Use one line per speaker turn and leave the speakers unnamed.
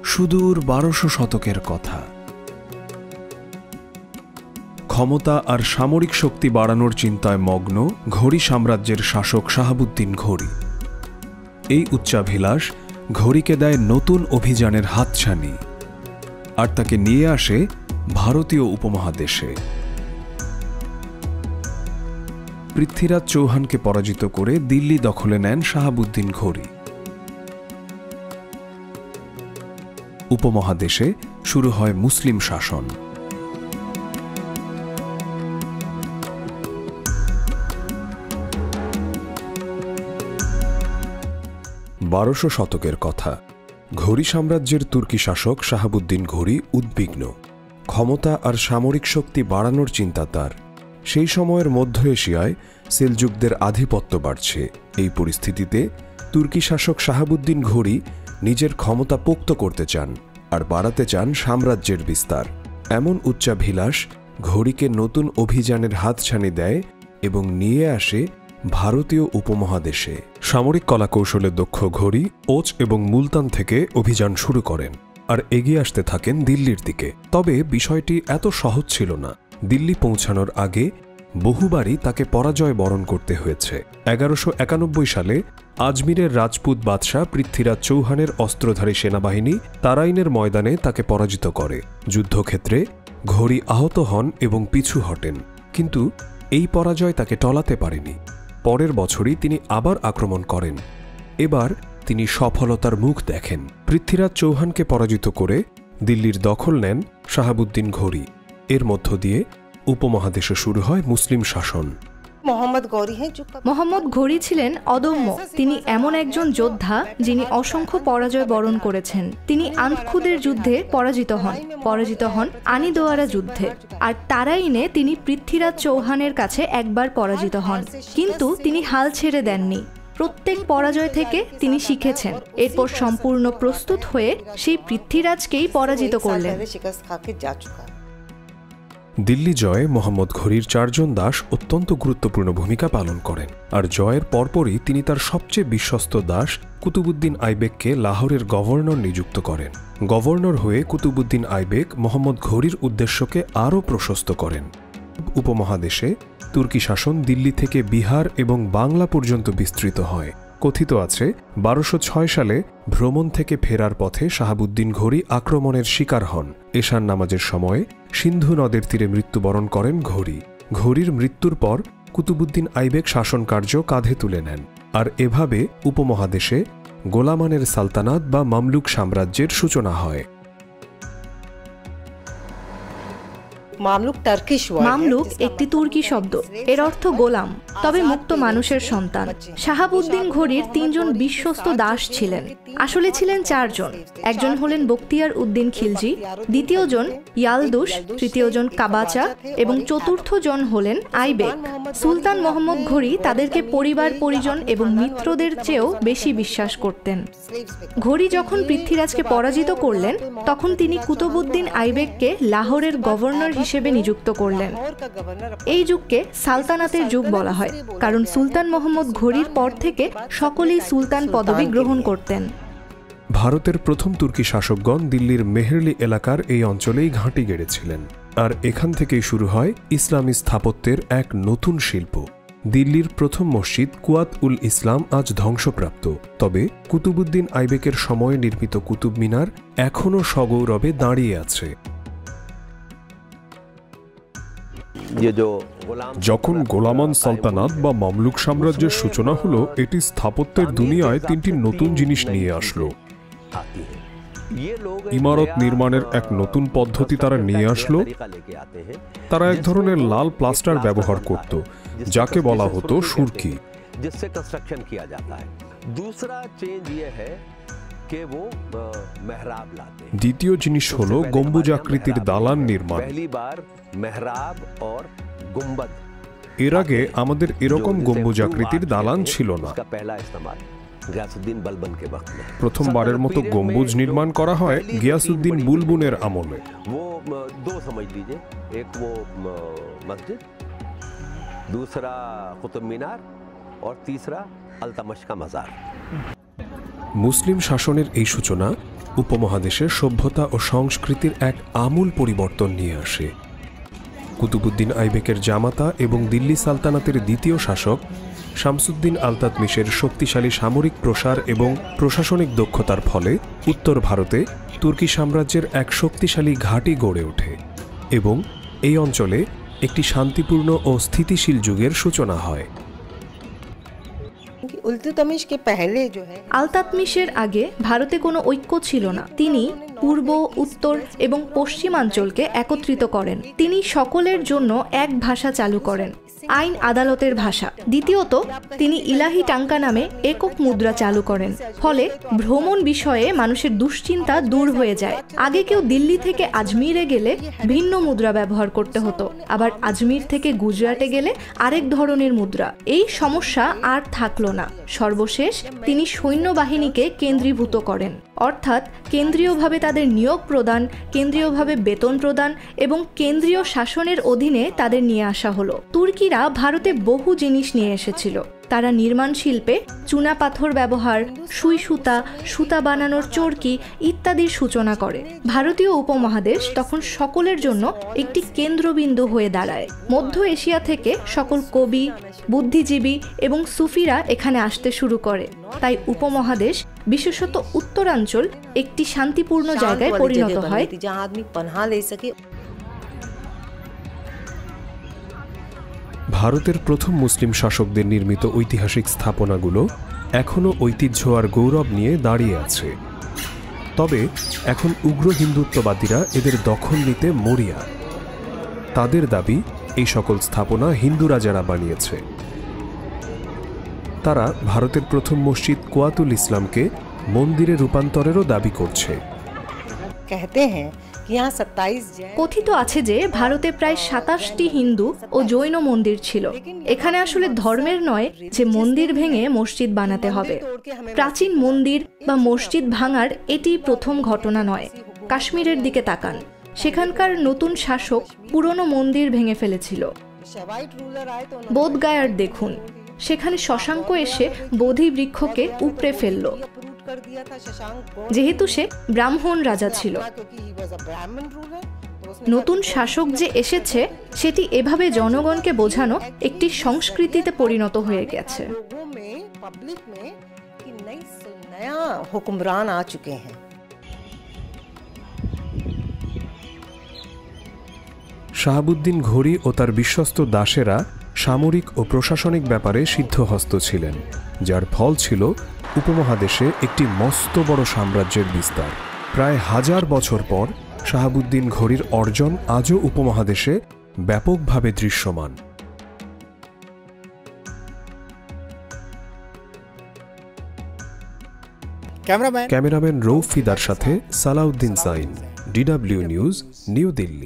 সুদূর ১২০০ শতকের কথা। ক্ষমতা আর সামরিক শক্তি বাড়ানোর চিন্তায় মগ্ন ঘড়ি সাম্রাজ্যের শাসক শাহাবুদ্দিন ঘড়ি। এই উচ্চাভিলাষ ঘড়িকে দেয় নতুন অভিযানের হাতছানি, আর তাকে নিয়ে আসে ভারতীয় উপমহাদেশে। পৃথ্বীরাজ চৌহানকে পরাজিত করে দিল্লি দখলে নেন শাহাবুদ্দিন ঘড়ি। উপমহাদেশে শুরু হয় মুসলিম শাসন। ১২০০ শতকের কথা। ঘড়ি সাম্রাজ্যের তুর্কি শাসক শাহাবুদ্দিন ঘড়ি উদ্বিগ্ন। ক্ষমতা আর সামরিক শক্তি বাড়ানোর চিন্তা তার। সেই সময়ের মধ্য এশিয়ায় সেলজুকদের আধিপত্য বাড়ছে। এই পরিস্থিতিতে তুর্কি শাসক শাহাবুদ্দিন ঘড়ি নিজের ক্ষমতা পোক্ত করতে চান আর বাড়াতে চান সাম্রাজ্যের বিস্তার। এমন উচ্চাভিলাষ ঘড়িকে নতুন অভিযানের হাতছানি দেয় এবং নিয়ে আসে ভারতীয় উপমহাদেশে। সামরিক কলাকৌশলে দক্ষ ঘড়ি ওচ এবং মুলতান থেকে অভিযান শুরু করেন আর এগিয়ে আসতে থাকেন দিল্লির দিকে। তবে বিষয়টি এত সহজ ছিল না। দিল্লি পৌঁছানোর আগে বহুবারই তাকে পরাজয় বরণ করতে হয়েছে। ১১৯১ সালে আজমিরের রাজপুত বাদশাহ পৃথ্বীরাজ চৌহানের অস্ত্রধারী সেনাবাহিনী তারাইনের ময়দানে তাকে পরাজিত করে। যুদ্ধক্ষেত্রে ঘড়ি আহত হন এবং পিছু হটেন, কিন্তু এই পরাজয় তাকে টলাতে পারেনি। পরের বছরই তিনি আবার আক্রমণ করেন। এবার তিনি সফলতার মুখ দেখেন। পৃথ্বীরাজ চৌহানকে পরাজিত করে দিল্লির দখল নেন শাহাবুদ্দিন ঘড়ি। এর মধ্য দিয়ে উপমহাদেশে শুরু হয় মুসলিম শাসন।
মোহাম্মদ ঘড়ি ছিলেন অদম্য। তিনি এমন একজন যোদ্ধা যিনি অসংখ্য পরাজয় বরণ করেছেন। তিনি আন্তখুদের যুদ্ধে পরাজিত হন আনিদোয়ারা যুদ্ধে, আর তারাইনে তিনি পৃথ্বীরাজ চৌহানের কাছে একবার পরাজিত হন। কিন্তু তিনি হাল ছেড়ে দেননি। প্রত্যেক পরাজয় থেকে তিনি শিখেছেন। এরপর সম্পূর্ণ প্রস্তুত হয়ে সেই পৃথ্বীরাজকেই পরাজিত করলেন।
দিল্লি জয়ে মোহাম্মদ ঘড়ির ৪ জন দাস অত্যন্ত গুরুত্বপূর্ণ ভূমিকা পালন করেন, আর জয়ের পরপরই তিনি তার সবচেয়ে বিশ্বস্ত দাস কুতুবুদ্দিন আইবেককে লাহোরের গভর্নর নিযুক্ত করেন। গভর্নর হয়ে কুতুবুদ্দিন আইবেক মোহাম্মদ ঘড়ির উদ্দেশ্যকে আরও প্রশস্ত করেন। উপমহাদেশে তুর্কি শাসন দিল্লি থেকে বিহার এবং বাংলা পর্যন্ত বিস্তৃত হয়। কথিত আছে ১২০৬ সালে ভ্রমণ থেকে ফেরার পথে শাহাবুদ্দিন ঘড়ি আক্রমণের শিকার হন। এশার নামাজের সময়ে সিন্ধু নদের তীরে মৃত্যুবরণ করেন ঘড়ি। ঘড়ির মৃত্যুর পর কুতুবুদ্দিন আইবেক শাসন কার্য কাঁধে তুলে নেন, আর এভাবে উপমহাদেশে গোলামানের সালতানাত বা মামলুক সাম্রাজ্যের সূচনা হয়।
মামলুক একটি তুর্কি শব্দ, এর অর্থ গোলাম, তবে মুক্ত মানুষের সন্তান। শাহাবুদ্দিন ঘড়ির ৩ জন বিশ্বস্ত দাস ছিলেন। আসলে ছিলেন ৪ জন। একজন হলেন বখতিয়ার উদ্দিন খিলজি, দ্বিতীয় জন ইয়ালদুস, তৃতীয় জন কাবাচা এবং চতুর্থ জন হলেন আইবেক। সুলতান মোহাম্মদ ঘড়ি তাদেরকে পরিবার পরিজন এবং মিত্রদের চেয়েও বেশি বিশ্বাস করতেন। ঘড়ি যখন পৃথ্বীরাজকে পরাজিত করলেন, তখন তিনি কুতুবুদ্দিন আইবেককে লাহোরের গভর্নর হিসেবে নিযুক্ত করলেন। এই যুগকে সালতানাতের যুগ বলা হয়, কারণ সুলতান মোহাম্মদ ঘড়ির পর থেকে সকলেই সুলতান পদবি গ্রহণ করতেন।
ভারতের প্রথম তুর্কি শাসকগণ দিল্লির মেহেরলি এলাকার এই অঞ্চলেই ঘাঁটি গেড়েছিলেন, আর এখান থেকেই শুরু হয় ইসলামী স্থাপত্যের এক নতুন শিল্প। দিল্লির প্রথম মসজিদ কুয়াত উল ইসলাম আজ ধ্বংসপ্রাপ্ত, তবে কুতুবুদ্দিন আইবেকের সময়ে নির্মিত কুতুব মিনার এখনও সগৌরবে দাঁড়িয়ে আছে। যখন গোলামান সালতানাত বা মামলুক সাম্রাজ্যের সূচনা হলো, এটি স্থাপত্যের দুনিয়ায় ৩টি নতুন জিনিস নিয়ে আসলো। ইমারত নির্মাণের এক নতুন পদ্ধতি তারা নিয়ে আসলো। তারা এক ধরনের লাল প্লাস্টার ব্যবহার করত, যাকে বলা হতো সুরকি। দ্বিতীয় জিনিস হলো গম্বুজাকৃতির দালান নির্মাণ। এর আগে আমাদের এরকম গম্বুজাকৃতির দালান ছিল না। প্রথমবারের মতো গম্বুজ নির্মাণ করা হয় গিয়াসউদ্দিন বুলবুনের আমলে। মুসলিম শাসনের এই সূচনা উপমহাদেশের সভ্যতা ও সংস্কৃতির এক আমূল পরিবর্তন নিয়ে আসে। কুতুবুদ্দিন আইবেকের জামাতা এবং দিল্লি সালতানাতের দ্বিতীয় শাসক শামসুদ্দিন আলতাতমিশের শক্তিশালী সামরিক প্রসার এবং প্রশাসনিক দক্ষতার ফলে উত্তর ভারতে তুর্কি সাম্রাজ্যের এক শক্তিশালী ঘাঁটি গড়ে ওঠে এবং এই অঞ্চলে একটি শান্তিপূর্ণ ও স্থিতিশীল যুগের সূচনা হয়।
আলতাতমিশের আগে ভারতে কোনো ঐক্য ছিল না। তিনি পূর্ব, উত্তর এবং পশ্চিমাঞ্চলকে একত্রিত করেন। তিনি সকলের জন্য এক ভাষা চালু করেন, আইন আদালতের ভাষা। দ্বিতীয়ত, তিনি ইলাহি টাঙ্কা নামে একক মুদ্রা চালু করেন। ফলে ভ্রমণ বিষয়ে মানুষের দুশ্চিন্তা দূর হয়ে যায়। আগে কেউ দিল্লি থেকে আজমিরে গেলে ভিন্ন মুদ্রা ব্যবহার করতে হতো, আবার আজমির থেকে গুজরাটে গেলে আরেক ধরনের মুদ্রা। এই সমস্যা আর থাকলো না। সর্বশেষ তিনি সৈন্যবাহিনীকে কেন্দ্রীভূত করেন, অর্থাৎ কেন্দ্রীয়ভাবে তাদের নিয়োগ প্রদান, কেন্দ্রীয়ভাবে বেতন প্রদান এবং কেন্দ্রীয় শাসনের অধীনে তাদের নিয়ে আসা হলো। তুর্কিরা ভারতে বহু জিনিস নিয়ে এসেছিল। তারা নির্মাণ শিল্পে চুনা পাথর ব্যবহার, সুই সুতা, সুতা বানানোর চরকি ইত্যাদির সূচনা করে। ভারতীয় উপমহাদেশ তখন সকলের জন্য একটি কেন্দ্রবিন্দু হয়ে দাঁড়ায়। মধ্য এশিয়া থেকে সকল কবি, বুদ্ধিজীবী এবং সুফিরা এখানে আসতে শুরু করে। তাই উপমহাদেশ, বিশেষত উত্তরাঞ্চল, একটি শান্তিপূর্ণ জায়গায় পরিণত হয়।
ভারতের প্রথম মুসলিম শাসকদের নির্মিত ঐতিহাসিক স্থাপনাগুলো এখনও ঐতিহ্য আর গৌরব নিয়ে দাঁড়িয়ে আছে। তবে এখন উগ্র হিন্দুত্ববাদীরা এদের দখল নিতে মরিয়া। তাদের দাবি এই সকল স্থাপনা হিন্দু রাজারা বানিয়েছে। তারা ভারতের প্রথম মসজিদ কুয়াতুল ইসলামকে মন্দিরে রূপান্তরেরও দাবি করছে।
কথিত আছে যে ভারতে প্রায় 27টি হিন্দু ও জৈন মন্দির ছিল। এখানে আসলে ধর্মের নয় যে মন্দির ভেঙে মসজিদ বানাতে হবে। প্রাচীন মন্দির বা মসজিদ ভাঙার এটি প্রথম ঘটনা নয়। কাশ্মীরের দিকে তাকান, সেখানকার নতুন শাসক পুরনো মন্দির ভেঙে ফেলেছিল। বোধগায়ার দেখুন, সেখানে শশাঙ্ক এসে বোধি বৃক্ষকে উপড়ে ফেলল, যেহেতু সে ব্রাহ্মণ রাজা ছিল। নতুন শাসক যে এসেছে সেটি এভাবে জনগণকে বোঝানো একটি সংস্কৃতিতে পরিণত হয়ে গেছে।
শাহাবুদ্দিন ঘোরি ও তার বিশ্বস্ত দাসেরা সামরিক ও প্রশাসনিক ব্যাপারে সিদ্ধহস্ত ছিলেন, যার ফল ছিল উপমহাদেশে একটি মস্ত বড় সাম্রাজ্যের বিস্তার। প্রায় 1000 বছর পর শাহাবুদ্দিন ঘোরির অর্জন আজও উপমহাদেশে ব্যাপকভাবে দৃশ্যমান। ক্যামেরাম্যান রৌফ ফিদার সাথে Salahuddin Zain, DW news, New Delhi.